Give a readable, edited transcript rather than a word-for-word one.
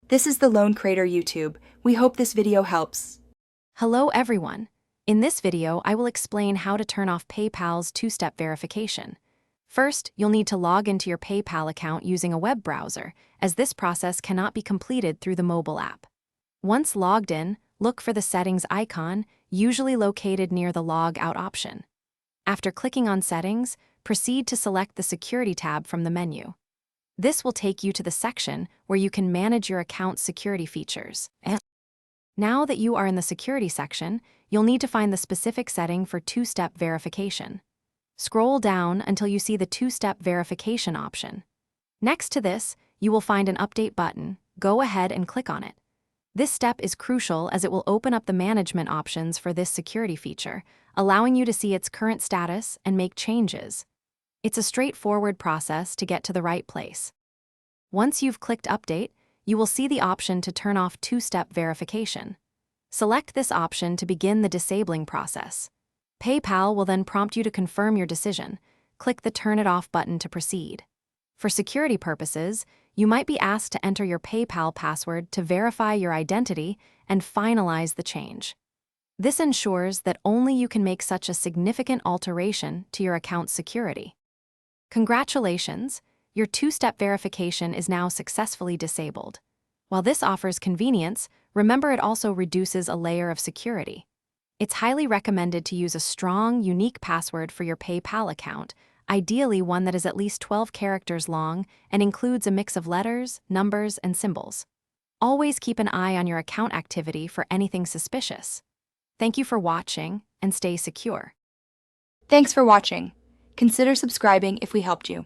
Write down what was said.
This is the Lone Crater YouTube. We hope this video helps. Hello everyone. In this video, I will explain how to turn off PayPal's two-step verification. First, you'll need to log into your PayPal account using a web browser, as this process cannot be completed through the mobile app. Once logged in, look for the settings icon, usually located near the Log Out option. After clicking on Settings, proceed to select the Security tab from the menu. This will take you to the section where you can manage your account's security features. Now that you are in the Security section, you'll need to find the specific setting for two-step verification. Scroll down until you see the two-step verification option. Next to this, you will find an Update button. Go ahead and click on it. This step is crucial as it will open up the management options for this security feature, allowing you to see its current status and make changes. It's a straightforward process to get to the right place. Once you've clicked Update, you will see the option to turn off two-step verification. Select this option to begin the disabling process. PayPal will then prompt you to confirm your decision. Click the Turn It Off button to proceed. For security purposes, you might be asked to enter your PayPal password to verify your identity and finalize the change. This ensures that only you can make such a significant alteration to your account's security. Congratulations! Your two-step verification is now successfully disabled. While this offers convenience, remember it also reduces a layer of security. It's highly recommended to use a strong, unique password for your PayPal account, ideally one that is at least 12 characters long and includes a mix of letters, numbers, and symbols. Always keep an eye on your account activity for anything suspicious. Thank you for watching, and stay secure. Thanks for watching. Consider subscribing if we helped you.